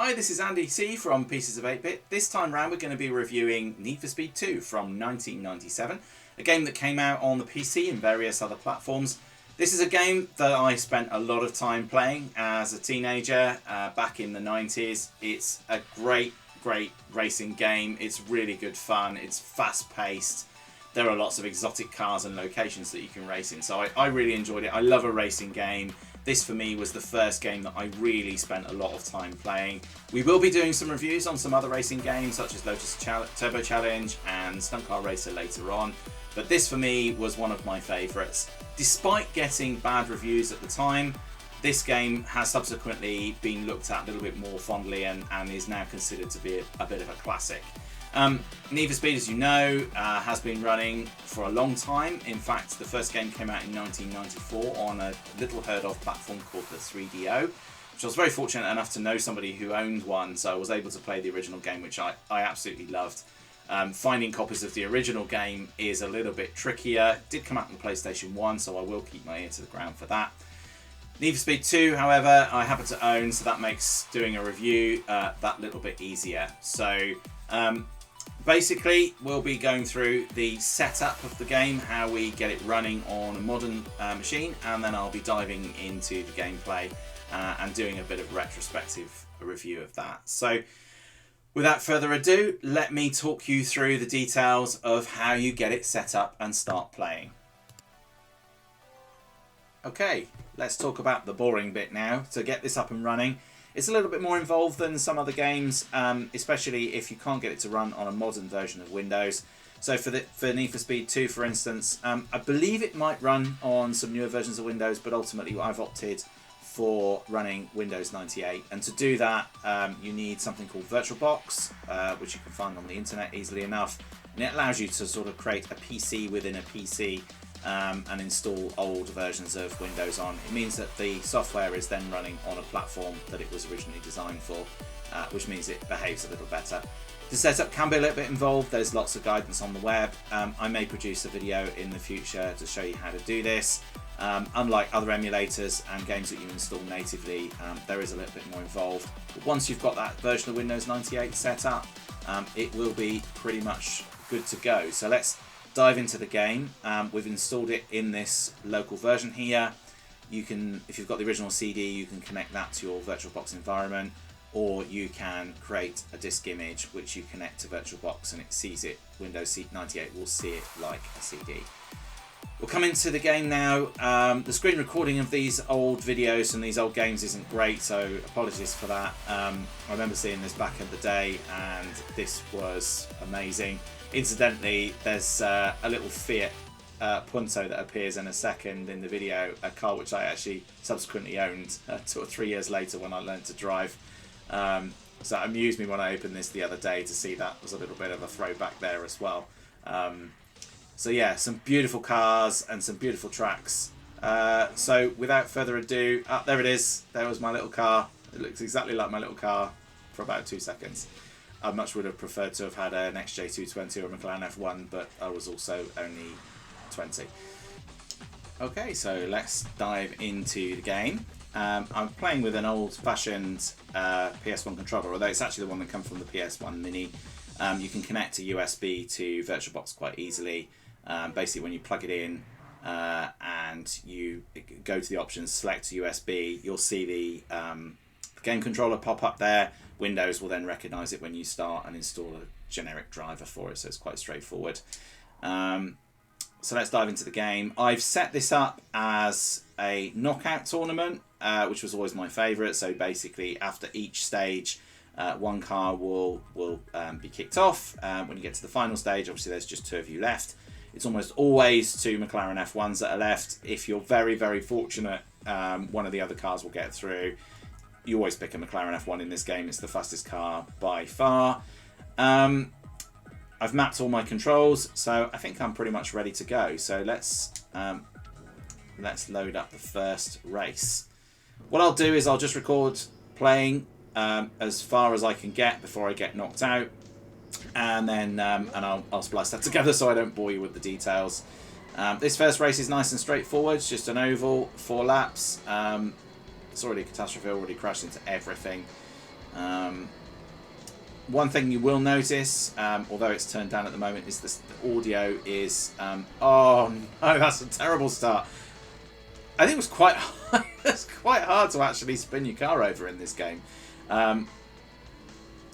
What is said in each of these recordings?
Hi, this is Andy C from Pieces of 8-Bit. This time round we're going to be reviewing Need for Speed 2 from 1997, a game that came out on the PC and various other platforms. This is a game that I spent a lot of time playing as a teenager back in the 90s. It's a great racing game. It's really good fun. It's fast-paced. There are lots of exotic cars and locations that you can race in, so I really enjoyed it. I love a racing game. This for me was the first game that I really spent a lot of time playing. We will be doing some reviews on some other racing games such as Lotus Turbo Challenge and Stunt Car Racer later on, but this for me was one of my favourites. Despite getting bad reviews at the time, this game has subsequently been looked at a little bit more fondly and is now considered to be a bit of a classic. Need for Speed, as you know, has been running for a long time. In fact, the first game came out in 1994 on a little heard of platform called the 3DO, which I was very fortunate enough to know somebody who owned one, so I was able to play the original game, which I absolutely loved. Finding copies of the original game is a little bit trickier. It did come out on PlayStation 1, so I will keep my ear to the ground for that. Need for Speed 2, however, I happen to own, so that makes doing a review that little bit easier. So basically, we'll be going through the setup of the game, how we get it running on a modern machine, and then I'll be diving into the gameplay and doing a bit of retrospective review of that. So without further ado, let me talk you through the details of how you get it set up and start playing. Okay, let's talk about the boring bit now. To get this up and running, it's a little bit more involved than some other games, especially if you can't get it to run on a modern version of Windows. So for Need for Speed 2, for instance, I believe it might run on some newer versions of Windows, but ultimately I've opted for running Windows 98. And to do that, you need something called VirtualBox, which you can find on the internet easily enough. And it allows you to sort of create a PC within a PC and install old versions of Windows on. It means that the software is then running on a platform that it was originally designed for, which means it behaves a little better. The setup can be a little bit involved. There's lots of guidance on the web. I may produce a video in the future to show you how to do this. Unlike other emulators and games that you install natively, there is a little bit more involved. But once you've got that version of Windows 98 set up, it will be pretty much good to go. So let's dive into the game. We've installed it in this local version here. You can, if you've got the original CD, you can connect that to your VirtualBox environment, or you can create a disk image which you connect to VirtualBox and it sees it. Windows 98 will see it like a CD. We'll come into the game now. The screen recording of these old videos and these old games isn't great, so apologies for that. I remember seeing this back in the day and this was amazing. Incidentally, there's a little Fiat Punto that appears in a second in the video, a car which I actually subsequently owned 2 or 3 years later when I learned to drive. So it amused me when I opened this the other day to see that was a little bit of a throwback there as well. So yeah, some beautiful cars and some beautiful tracks. So without further ado, there it is. There was my little car. It looks exactly like my little car for about 2 seconds. I much would have preferred to have had an XJ220 or a McLaren F1, but I was also only 20. Okay, so let's dive into the game. I'm playing with an old-fashioned PS1 controller, although it's actually the one that comes from the PS1 Mini. You can connect a USB to VirtualBox quite easily. Basically, when you plug it in and you go to the options, select USB, you'll see the game controller pop up there. Windows will then recognise it when you start and install a generic driver for it, so it's quite straightforward. So let's dive into the game. I've set this up as a knockout tournament, which was always my favourite. So basically, after each stage, one car will be kicked off. When you get to the final stage, obviously there's just 2 of you left. It's almost always 2 McLaren F1s that are left. If you're very fortunate, one of the other cars will get through. You always pick a McLaren F1 in this game. It's the fastest car by far. I've mapped all my controls, so I think I'm pretty much ready to go. So let's load up the first race. What I'll do is I'll just record playing as far as I can get before I get knocked out, and then I'll splice that together so I don't bore you with the details. This first race is nice and straightforward. It's just an oval, 4 laps. It's already a catastrophe. Already crashed into everything. One thing you will notice, although it's turned down at the moment, is the audio is... oh no, that's a terrible start. I think it was quite hard, it's quite hard to actually spin your car over in this game.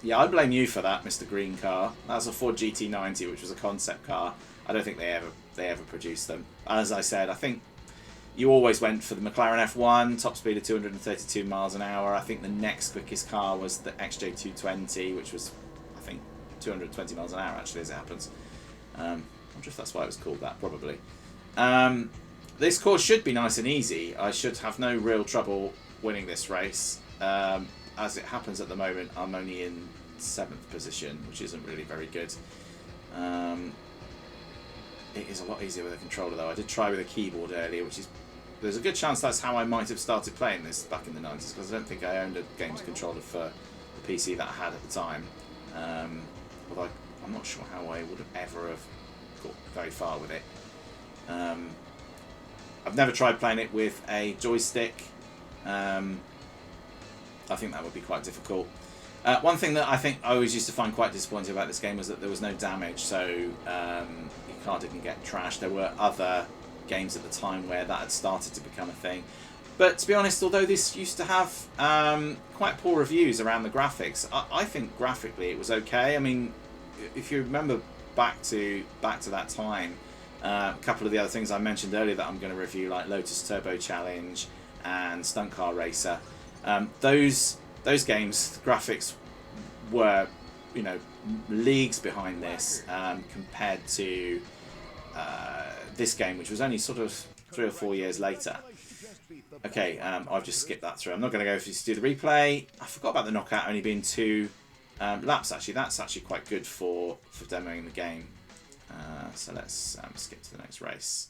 Yeah, I blame you for that, Mr. Green Car. That's a Ford GT90, which was a concept car. I don't think they ever produced them. As I said, I think you always went for the McLaren F1, top speed of 232 miles an hour. I think the next quickest car was the XJ220, which was, I think, 220 miles an hour, actually, as it happens. I wonder if that's why it was called that, probably. This course should be nice and easy. I should have no real trouble winning this race. As it happens at the moment, I'm only in 7th position, which isn't really very good. It is a lot easier with a controller, though. I did try with a keyboard earlier, which is... There's a good chance that's how I might have started playing this back in the 90s, because I don't think I owned a games controller for the PC that I had at the time. Although I'm not sure how I would have ever have got very far with it. I've never tried playing it with a joystick. I think that would be quite difficult. One thing that I think I always used to find quite disappointing about this game was that there was no damage, so your car didn't get trashed. There were other games at the time where that had started to become a thing. But to be honest, although this used to have quite poor reviews around the graphics, I think graphically it was okay. I mean, if you remember back to that time, a couple of the other things I mentioned earlier that I'm going to review, like Lotus Turbo Challenge and Stunt Car Racer, those games, the graphics were, you know, leagues behind this compared to this game, which was only sort of 3 or 4 years later. Okay, I've just skipped that through. I'm not going to go to do the replay. I forgot about the knockout only being 2 laps, actually. That's actually quite good for demoing the game. So let's skip to the next race.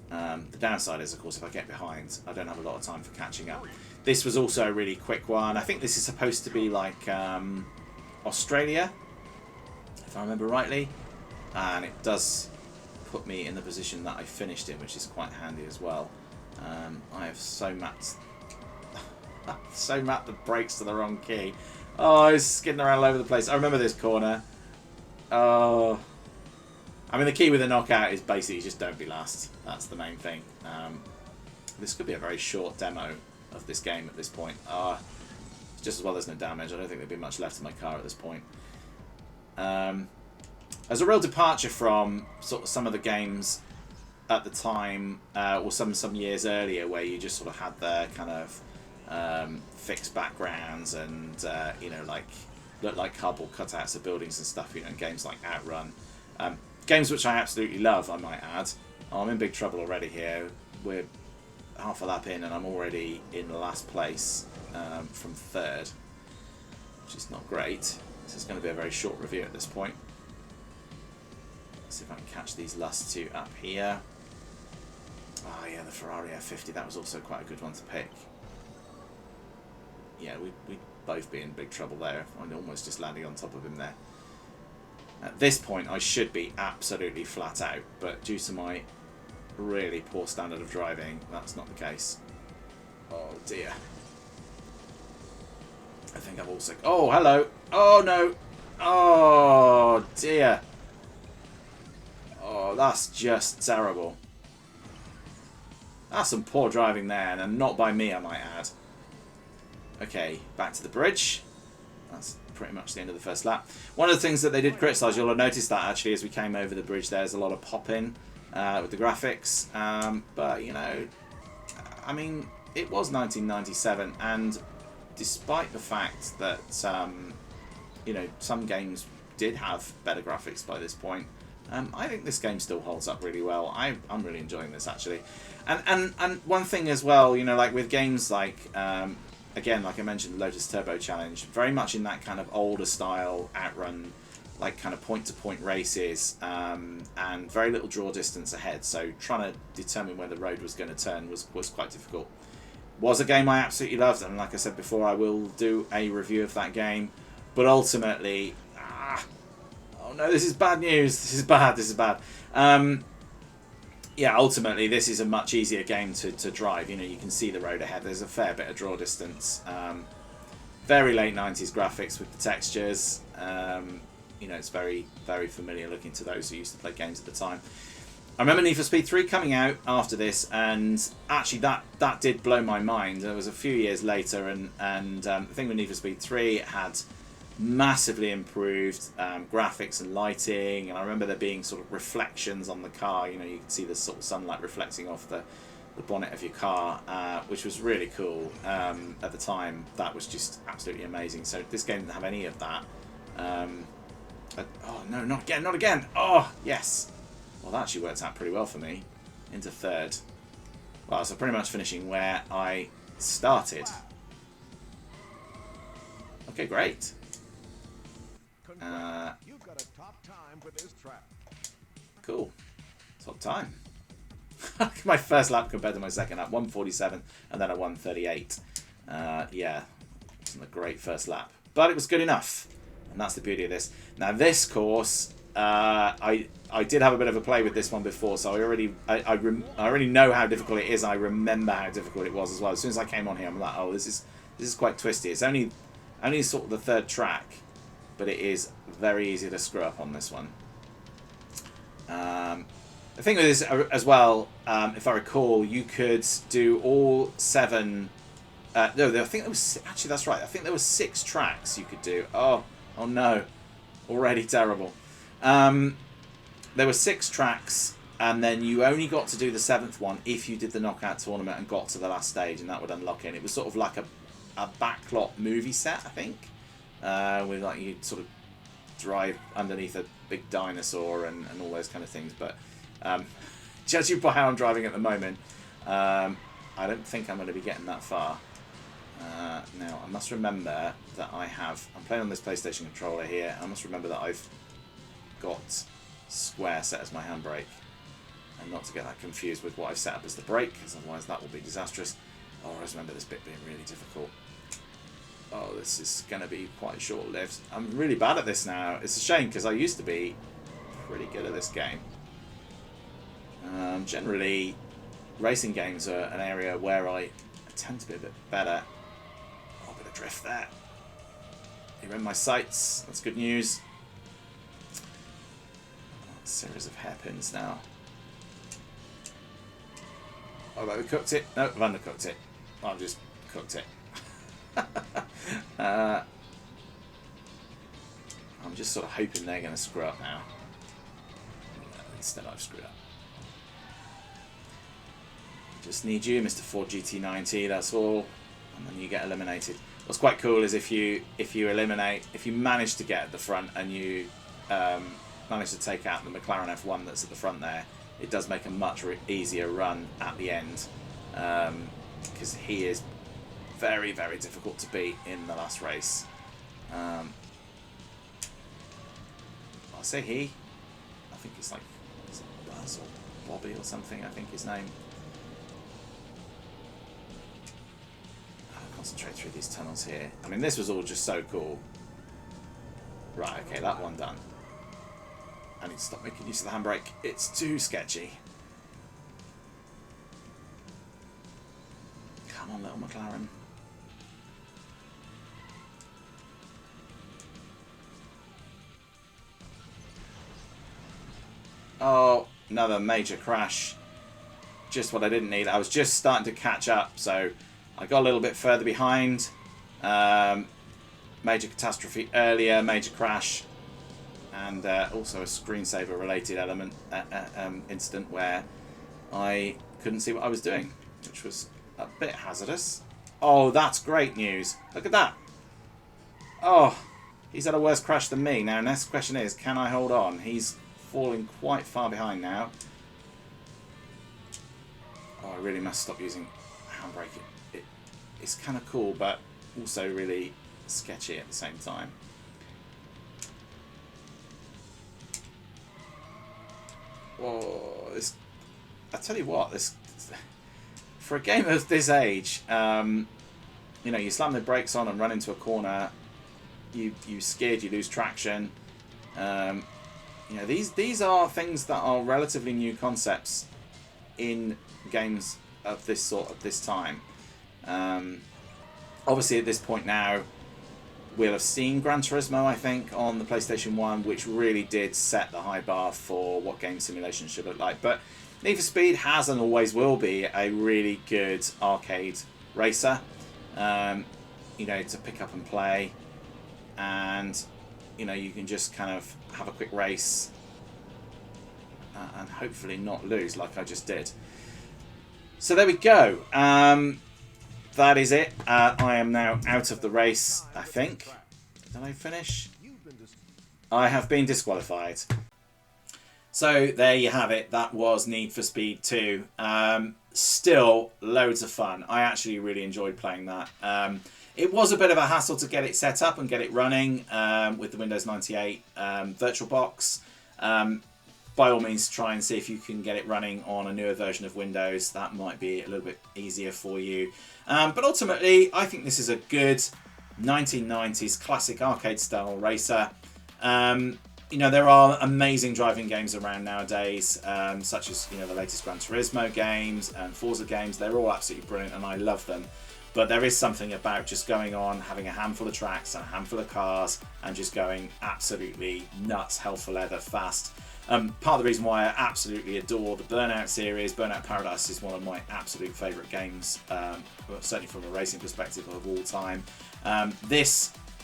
The downside is, of course, if I get behind, I don't have a lot of time for catching up. This was also a really quick one. I think this is supposed to be like Australia, if I remember rightly. And it does put me in the position that I finished in, which is quite handy as well. I have so mapped the brakes to the wrong key. Oh, I was skidding around all over the place. I remember this corner. Oh, I mean, the key with a knockout is basically just don't be last. That's the main thing. This could be a very short demo of this game at this point. Just as well there's no damage. I don't think there'd be much left in my car at this point. There's a real departure from sort of some of the games at the time, or some years earlier, where you just sort of had the kind of fixed backgrounds and you know, like look like cardboard cutouts of buildings and stuff. You know, in games like Outrun, games which I absolutely love, I might add. Oh, I'm in big trouble already here. We're half a lap in, and I'm already in last place from 3rd, which is not great. This is going to be a very short review at this point. Let's see if I can catch these last 2 up here. Oh yeah, the Ferrari F50, that was also quite a good one to pick. Yeah, we'd both be in big trouble there. I'm almost just landing on top of him there. At this point, I should be absolutely flat out, but due to my really poor standard of driving, that's not the case. Oh dear. I think I've also... Oh, hello! Oh no! Oh dear! Oh, that's just terrible. That's some poor driving there, and not by me, I might add. Okay, back to the bridge. That's pretty much the end of the first lap. One of the things that they did criticise, you'll have noticed that actually as we came over the bridge, there's a lot of pop-in with the graphics. But, you know, I mean, it was 1997, and despite the fact that, you know, some games did have better graphics by this point, I think this game still holds up really well. I'm really enjoying this, actually. And one thing as well, you know, like with games like... again, like I mentioned, Lotus Turbo Challenge, very much in that kind of older style Outrun, like kind of point-to-point races, and very little draw distance ahead. So trying to determine where the road was going to turn was quite difficult. Was a game I absolutely loved, and like I said before, I will do a review of that game. But ultimately, oh no, this is bad news. This is bad. This is bad. Yeah, ultimately, this is a much easier game to drive. You know, you can see the road ahead. There's a fair bit of draw distance. very late 90s graphics with the textures. You know, it's very, very familiar looking to those who used to play games at the time. I remember Need for Speed 3 coming out after this, and actually that did blow my mind. It was a few years later, and the thing with Need for Speed 3, it had massively improved graphics and lighting, and I remember there being sort of reflections on the car. You know, you could see the sort of sunlight reflecting off the bonnet of your car, which was really cool. At the time, that was just absolutely amazing. So this game didn't have any of that. Oh no, not again, not again! Oh, yes! Well, that actually worked out pretty well for me. Into third. Well, so pretty much finishing where I started. Okay, great. You've got a top time for this track. Cool. Top time. My first lap compared to my second lap, 1:47, and then a 1:38. Yeah, it wasn't a great first lap, but it was good enough, and that's the beauty of this. Now, this course, I did have a bit of a play with this one before, so I already know how difficult it is. I remember how difficult it was as well. As soon as I came on here, I'm like, oh, this is quite twisty. It's only sort of the third track, but it is very easy to screw up on this one. The thing with this as well, if I recall, you could do all 7. No, I think there was actually, that's right. I think there were 6 tracks you could do. Oh no, already terrible. There were 6 tracks, and then you only got to do the 7th one if you did the knockout tournament and got to the last stage, and that would unlock it. And it was sort of like a backlot movie set, I think, with like you sort of drive underneath a big dinosaur and all those kind of things. But judging by how I'm driving at the moment, I don't think I'm going to be getting that far. Now, I must remember that I'm playing on this PlayStation controller here. I must remember that I've got square set as my handbrake, and not to get that confused with what I've set up as the brake, because otherwise that will be disastrous. Oh, I just remember this bit being really difficult. Oh, this is going to be quite short-lived. I'm really bad at this now. It's a shame, because I used to be pretty good at this game. Generally, racing games are an area where I tend to be a bit better. Oh, a bit of drift there. You're in my sights. That's good news. Oh, a series of hairpins now. Oh, have we cooked it? No, I've undercooked it. I've just cooked it. I'm just sort of hoping they're going to screw up now. Instead, I've screwed up. Just need you, Mr. Ford GT90. That's all, and then you get eliminated. What's quite cool is if you manage to get at the front and you manage to take out the McLaren F1 that's at the front there, it does make a much easier run at the end, because he is very, very difficult to beat in the last race. I'll say he. I think it's like Buzz or Bobby or something, I think his name. I'll concentrate through these tunnels here. I mean, this was all just so cool. Right, okay, that one done. I need to stop making use of the handbrake. It's too sketchy. Come on, little McLaren. Oh, another major crash. Just what I didn't need. I was just starting to catch up, so I got a little bit further behind. Major catastrophe earlier, major crash. And also a screensaver related element incident where I couldn't see what I was doing, which was a bit hazardous. Oh, that's great news. Look at that. Oh, he's had a worse crash than me. Now, next question is, can I hold on? He's falling quite far behind now. Oh, I really must stop using handbrake. It's kind of cool, but also really sketchy at the same time. Oh, this! I tell you what, this for a game of this age, you know, you slam the brakes on and run into a corner, you skid, you lose traction. You know, these are things that are relatively new concepts in games of this sort at this time. Obviously, at this point now, will have seen Gran Turismo, I think, on the PlayStation 1, which really did set the high bar for what game simulation should look like. But Need for Speed has and always will be a really good arcade racer, you know, to pick up and play. And, you know, you can just kind of have a quick race and hopefully not lose like I just did. So there we go. That is it. I am now out of the race, I think. Did I finish? I have been disqualified. So there you have it. That was Need for Speed 2. Still loads of fun. I actually really enjoyed playing that. It was a bit of a hassle to get it set up and get it running with the Windows 98 VirtualBox. By all means, try and see if you can get it running on a newer version of Windows. That might be a little bit easier for you. But ultimately, I think this is a good 1990s classic arcade-style racer. You know, there are amazing driving games around nowadays, such as, you know, the latest Gran Turismo games and Forza games. They're all absolutely brilliant, and I love them. But there is something about just going on, having a handful of tracks and a handful of cars, and just going absolutely nuts, hell for leather, fast. Part of the reason why I absolutely adore the Burnout series, Burnout Paradise is one of my absolute favourite games, certainly from a racing perspective, of all time.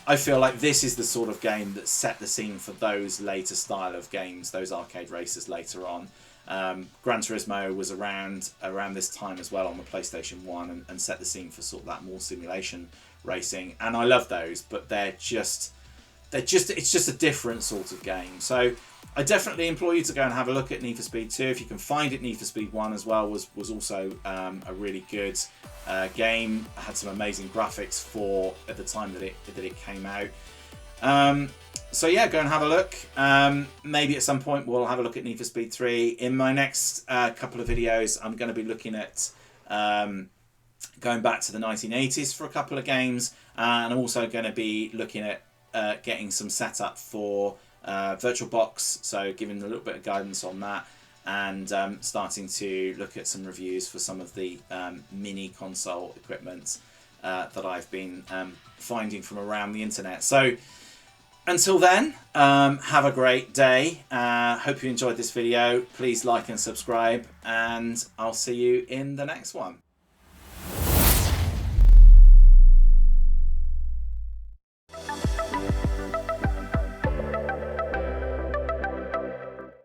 I feel like this is the sort of game that set the scene for those later style of games, those arcade races later on. Gran Turismo was around this time as well on the PlayStation 1 and set the scene for sort of that more simulation racing. And I love those, but it's just a different sort of game. So I definitely implore you to go and have a look at Need for Speed 2. If you can find it, Need for Speed 1 as well was also a really good game. It had some amazing graphics for at the time that it came out. So yeah, go and have a look. Maybe at some point we'll have a look at Need for Speed 3. In my next couple of videos, I'm going to be looking at going back to the 1980s for a couple of games, and I'm also going to be looking at getting some setup for VirtualBox, so giving a little bit of guidance on that, and starting to look at some reviews for some of the mini console equipment that I've been finding from around the internet. So until then, have a great day. Hope you enjoyed this video. Please like and subscribe, and I'll see you in the next one.